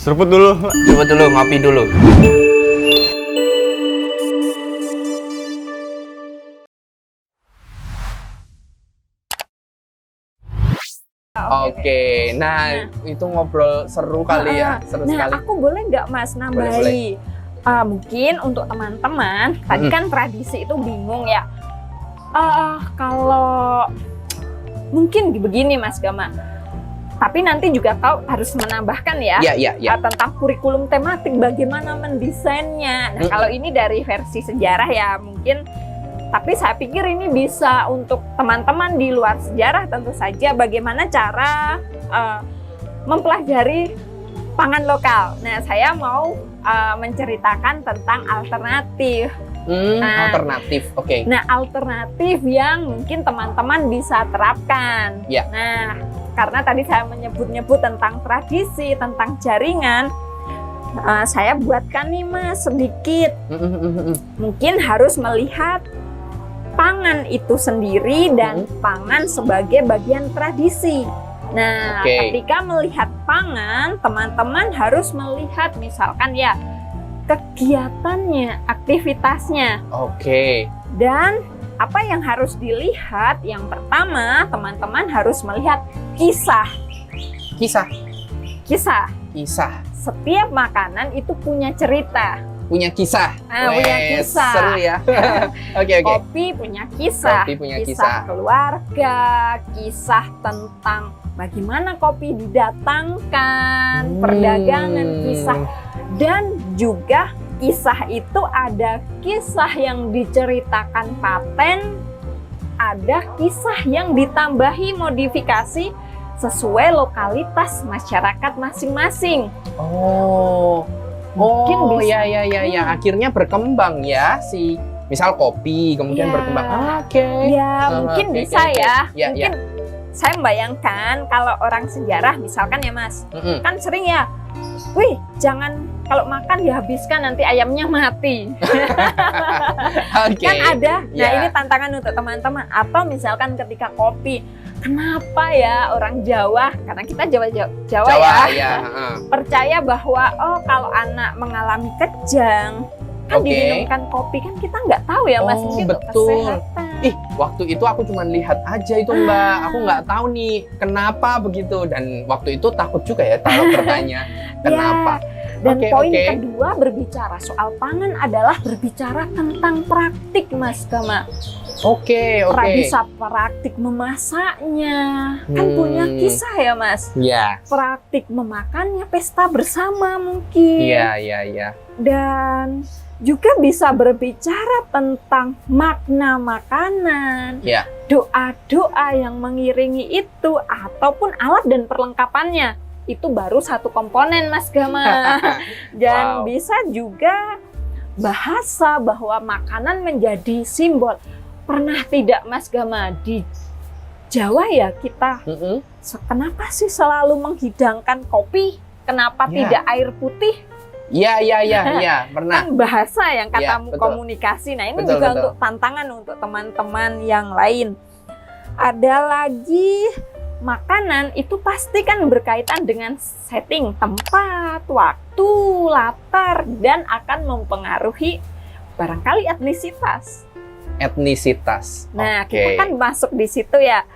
Seruput dulu. Coba dulu, ngopi dulu. Oke, nah itu ngobrol seru kali ya, seru sekali. Aku boleh nggak Mas nambahi? Mungkin untuk teman-teman, tadi kan tradisi itu bingung ya. Kalau mungkin begini Mas Gama, tapi nanti juga kau harus menambahkan ya, tentang kurikulum tematik, bagaimana mendesainnya. Nah kalau ini dari versi sejarah ya mungkin, tapi saya pikir ini bisa untuk teman-teman di luar sejarah tentu saja, bagaimana cara mempelajari pangan lokal. Nah saya mau menceritakan tentang alternatif. Alternatif, oke. Nah alternatif yang mungkin teman-teman bisa terapkan. Nah karena tadi saya menyebut-nyebut tentang tradisi, tentang jaringan, saya buatkan nih Mas sedikit. Mungkin harus melihat pangan itu sendiri dan pangan sebagai bagian tradisi. Nah, ketika melihat pangan, teman-teman harus melihat misalkan ya kegiatannya, aktivitasnya. Dan apa yang harus dilihat? Yang pertama, teman-teman harus melihat kisah. Kisah. Setiap makanan itu punya cerita. Punya kisah. Punya kisah. Seru ya. Oke. Kopi punya kisah. Kisah keluarga, kisah tentang bagaimana kopi didatangkan, perdagangan, kisah. Dan juga kisah itu ada kisah yang diceritakan paten, ada kisah yang ditambahi modifikasi sesuai lokalitas masyarakat masing-masing. Mungkin bisa. Ya. Akhirnya berkembang ya misal kopi kemudian berkembang. Mungkin bisa ya. Mungkin saya membayangkan kalau orang sejarah misalkan ya Mas, kan sering ya, jangan kalau makan dihabiskan nanti ayamnya mati. Kan ada. Nah ini tantangan untuk teman-teman. Atau misalkan ketika kopi, kenapa ya orang Jawa, karena kita Jawa ya, percaya bahwa kalau anak mengalami kejang kan diminumkan kopi, kan kita nggak tahu ya Mas, mungkin untuk kesehatan. Waktu itu aku cuma lihat aja itu Mbak, aku nggak tahu nih kenapa begitu, dan waktu itu takut juga ya kalau bertanya kenapa. Dan poin kedua berbicara soal pangan adalah berbicara tentang praktik Mas Gama. Bisa praktik memasaknya, kan punya kisah ya Mas. Praktik memakannya, pesta bersama mungkin. Dan juga bisa berbicara tentang makna makanan, doa-doa yang mengiringi itu, ataupun alat dan perlengkapannya. Itu baru satu komponen Mas Gama. Dan bisa juga bahasa bahwa makanan menjadi simbol. Pernah tidak Mas Gama di Jawa ya kita, kenapa sih selalu menghidangkan kopi? Kenapa tidak air putih? Iya, pernah. Kan bahasa yang katamu komunikasi. Nah ini juga untuk tantangan untuk teman-teman yang lain. Ada lagi, makanan itu pasti kan berkaitan dengan setting, tempat, waktu, latar, dan akan mempengaruhi barangkali etnisitas. Nah kita kan masuk di situ ya.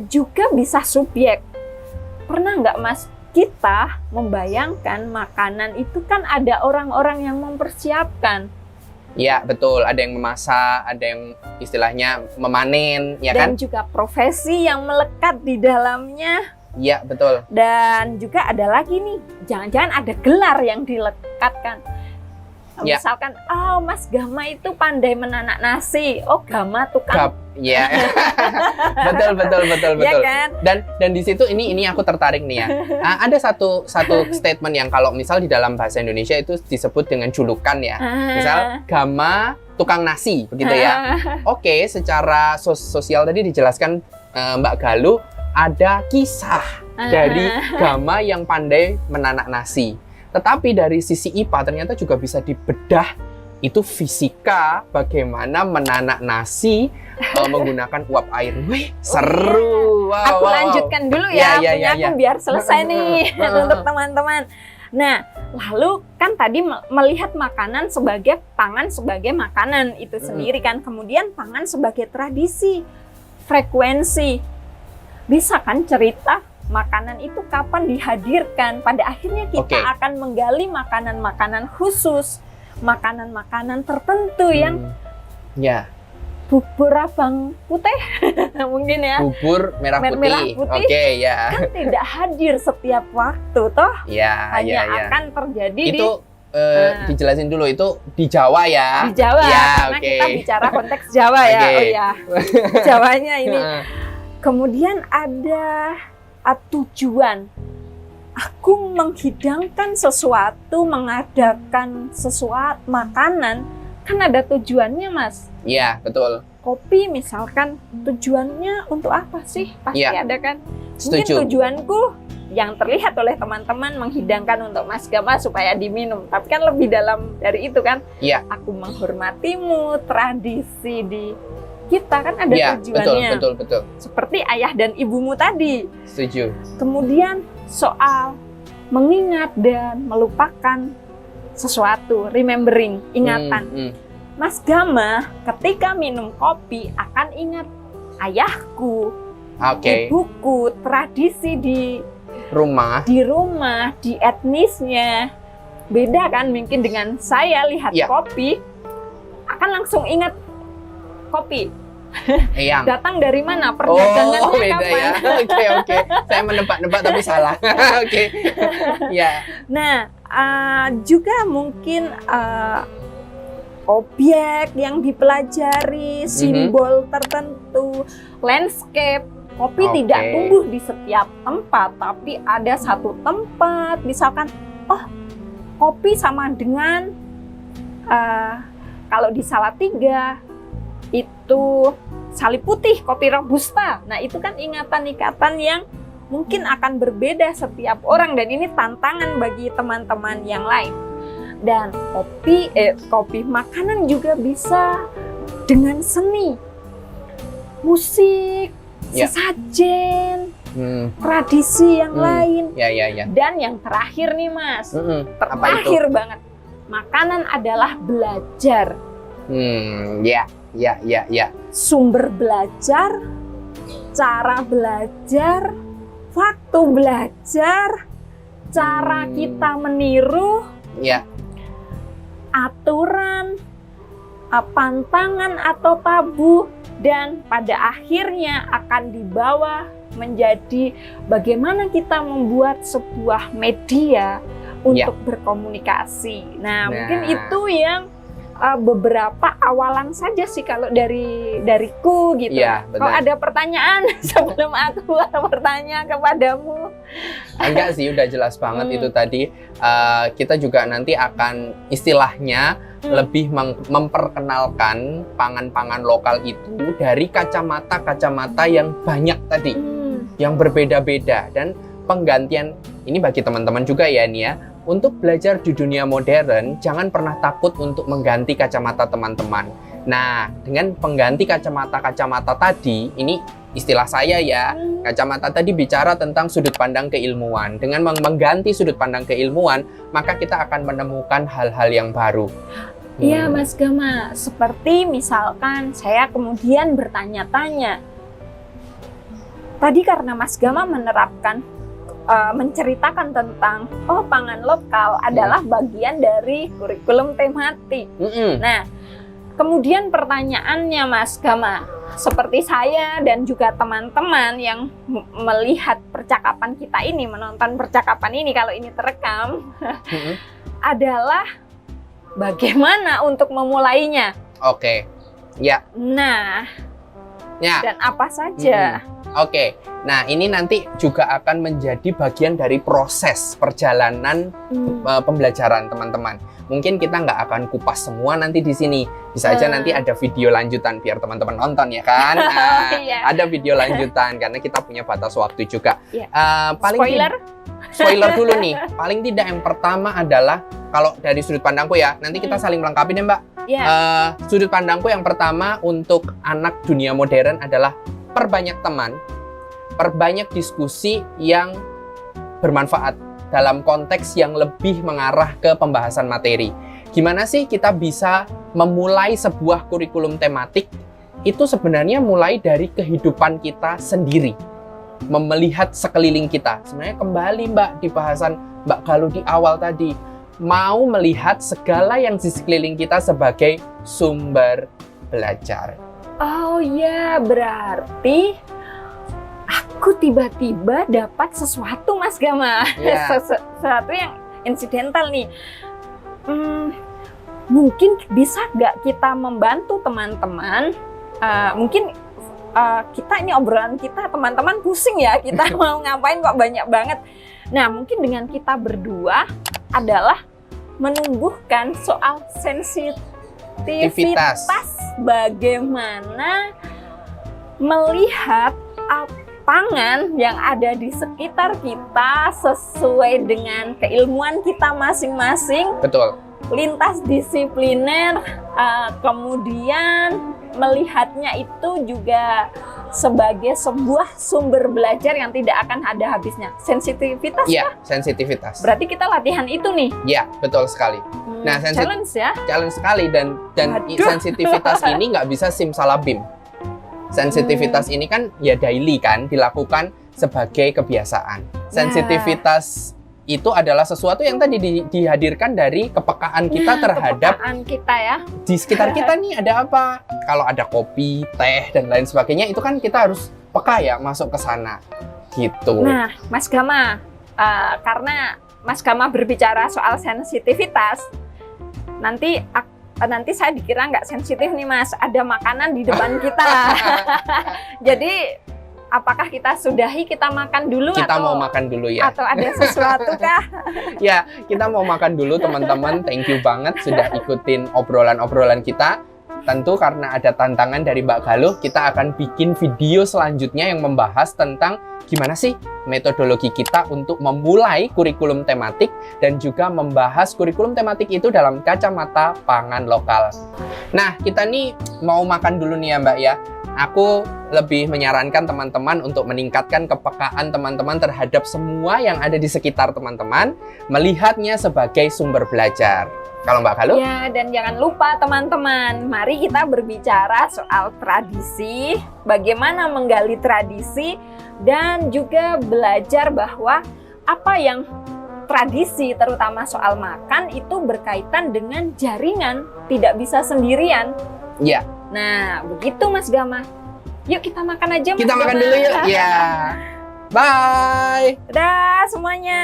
Juga bisa subjek. Pernah nggak Mas, kita membayangkan makanan itu kan ada orang-orang yang mempersiapkan. Ya betul, ada yang memasak, ada yang istilahnya memanen, ya kan? Dan juga profesi yang melekat di dalamnya. Iya betul. Dan juga ada lagi nih, jangan-jangan ada gelar yang dilekatkan. Misalkan, Mas Gama itu pandai menanak nasi. Gama tukang. Betul. Ya kan? Dan di situ ini aku tertarik nih ya. Ada satu statement yang kalau misal di dalam bahasa Indonesia itu disebut dengan julukan ya. Misal Gama tukang nasi, begitu ya. Secara sosial tadi dijelaskan Mbak Galuh, ada kisah dari Gama yang pandai menanak nasi. Tetapi dari sisi IPA ternyata juga bisa dibedah, itu fisika, bagaimana menanak nasi menggunakan uap air. Seru. Aku lanjutkan dulu ya, punya aku biar selesai nih untuk teman-teman. Nah, lalu kan tadi melihat makanan sebagai pangan sebagai makanan itu sendiri kan. Kemudian pangan sebagai tradisi, frekuensi. Bisa kan cerita makanan itu kapan dihadirkan? Pada akhirnya kita akan menggali makanan-makanan khusus, makanan-makanan tertentu yang bubur abang putih mungkin ya. Bubur merah putih. Oke, ya. Kan tidak hadir setiap waktu toh. Hanya akan terjadi itu dijelasin dulu, itu di Jawa ya. Di Jawa, karena kita bicara konteks Jawa ya. Oh ya. Jawanya ini. Kemudian ada tujuan. Aku menghidangkan sesuatu, mengadakan sesuatu makanan, kan ada tujuannya, Mas. Iya, betul. Kopi misalkan tujuannya untuk apa sih? Pasti ada kan. Mungkin tujuanku yang terlihat oleh teman-teman menghidangkan untuk Mas Gama supaya diminum. Tapi kan lebih dalam dari itu kan. Iya. Aku menghormatimu, tradisi di kita kan ada tujuannya. Betul. Seperti ayah dan ibumu tadi. Setuju. Kemudian soal mengingat dan melupakan sesuatu, remembering, ingatan. Mas Gama ketika minum kopi akan ingat ayahku, ibuku, tradisi di rumah, di etnisnya. Beda kan mungkin dengan saya lihat kopi, akan langsung ingat kopi. Datang dari mana? Perdagangannya beda kapan? Ya. Oke. Saya menebak-nebak tapi salah. Nah, juga mungkin objek yang dipelajari, simbol tertentu, landscape. Kopi tidak tumbuh di setiap tempat, tapi ada satu tempat. Misalkan, kopi sama dengan kalau di Salatiga itu salib putih, kopi robusta. Nah, itu kan ingatan-ingatan yang mungkin akan berbeda setiap orang, dan ini tantangan bagi teman-teman yang lain. Dan kopi makanan juga bisa dengan seni, musik, sesajen, tradisi yang lain. Dan yang terakhir nih, Mas, terakhir banget, makanan adalah belajar. Sumber belajar, cara belajar, waktu belajar, cara kita meniru, aturan, pantangan atau tabu, dan pada akhirnya akan dibawa menjadi bagaimana kita membuat sebuah media untuk berkomunikasi. Nah, mungkin itu yang beberapa awalan saja sih kalau dariku gitu. Kalau ada pertanyaan sebelum aku bertanya kepadamu. Enggak sih, udah jelas banget itu tadi. Kita juga nanti akan istilahnya lebih memperkenalkan pangan-pangan lokal itu dari kacamata-kacamata yang banyak tadi, yang berbeda-beda, dan penggantian ini bagi teman-teman juga ya nih ya. Untuk belajar di dunia modern, jangan pernah takut untuk mengganti kacamata teman-teman. Nah, dengan pengganti kacamata-kacamata tadi, ini istilah saya ya, kacamata tadi bicara tentang sudut pandang keilmuan. Dengan mengganti sudut pandang keilmuan, maka kita akan menemukan hal-hal yang baru. Iya, Mas Gama. Seperti misalkan saya kemudian bertanya-tanya. Tadi karena Mas Gama menerapkan menceritakan tentang pangan lokal adalah bagian dari kurikulum tematik. Nah, kemudian pertanyaannya, Mas Gama, seperti saya dan juga teman-teman yang melihat percakapan kita ini, menonton percakapan ini kalau ini terekam, adalah bagaimana untuk memulainya? Nah, dan apa saja? Nah ini nanti juga akan menjadi bagian dari proses perjalanan pembelajaran teman-teman. Mungkin kita nggak akan kupas semua nanti di sini. Bisa aja nanti ada video lanjutan biar teman-teman nonton ya kan. Ada video lanjutan karena kita punya batas waktu juga. Spoiler dulu nih. Paling tidak yang pertama adalah kalau dari sudut pandangku ya. Nanti kita saling melengkapi deh Mbak. Sudut pandangku yang pertama untuk anak dunia modern adalah perbanyak teman, perbanyak diskusi yang bermanfaat. dalam konteks yang lebih mengarah ke pembahasan materi. Gimana sih kita bisa memulai sebuah kurikulum tematik? Itu sebenarnya mulai dari kehidupan kita sendiri. Melihat sekeliling kita. Sebenarnya kembali Mbak di bahasan Mbak Galuh di awal tadi. Mau melihat segala yang di sekeliling kita sebagai sumber belajar. Oh ya, berarti aku tiba-tiba dapat sesuatu Mas Gama. Yeah. Sesuatu yang insidental nih. Mungkin bisa nggak kita membantu teman-teman? Mungkin kita ini obrolan kita teman-teman pusing ya, kita mau ngapain kok banyak banget. Nah, mungkin dengan kita berdua adalah menumbuhkan soal sensitivitas bagaimana melihat pangan yang ada di sekitar kita sesuai dengan keilmuan kita masing-masing. Betul. Lintas disipliner, kemudian melihatnya itu juga sebagai sebuah sumber belajar yang tidak akan ada habisnya. Sensitivitas ya? Sensitivitas. Berarti kita latihan itu nih. Ya, betul sekali. Nah, challenge ya? Challenge sekali, dan sensitivitas ini nggak bisa simsalabim. Sensitivitas ini kan ya daily kan, dilakukan sebagai kebiasaan. Sensitivitas itu adalah sesuatu yang tadi dihadirkan dari kepekaan kita terhadap kepekaan kita ya. Di sekitar kita nih ada apa? Kalau ada kopi, teh, dan lain sebagainya, itu kan kita harus peka ya masuk ke sana. Gitu. Nah, Mas Gama, karena Mas Gama berbicara soal sensitivitas, nanti saya dikira nggak sensitif nih Mas, ada makanan di depan kita. Jadi apakah kita sudahi, kita makan dulu kita mau makan dulu ya? Atau ada sesuatu kah? Ya, kita mau makan dulu teman-teman. Thank you banget sudah ikutin obrolan-obrolan kita. Tentu karena ada tantangan dari Mbak Galuh, kita akan bikin video selanjutnya yang membahas tentang gimana sih metodologi kita untuk memulai kurikulum tematik dan juga membahas kurikulum tematik itu dalam kacamata pangan lokal. Nah, kita nih mau makan dulu nih ya Mbak ya. Aku lebih menyarankan teman-teman untuk meningkatkan kepekaan teman-teman terhadap semua yang ada di sekitar teman-teman, melihatnya sebagai sumber belajar. Kalau Mbak Galuh? Ya, dan jangan lupa teman-teman, mari kita berbicara soal tradisi, bagaimana menggali tradisi, dan juga belajar bahwa apa yang tradisi, terutama soal makan, itu berkaitan dengan jaringan, tidak bisa sendirian. Iya. Nah, begitu Mas Gama. Yuk kita makan aja Mas Kita Gama. makan dulu yuk. Ya. Bye. Dadah semuanya.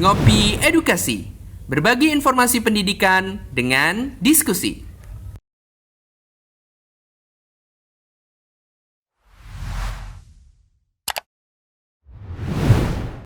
Ngopi Edukasi. Berbagi informasi pendidikan dengan diskusi.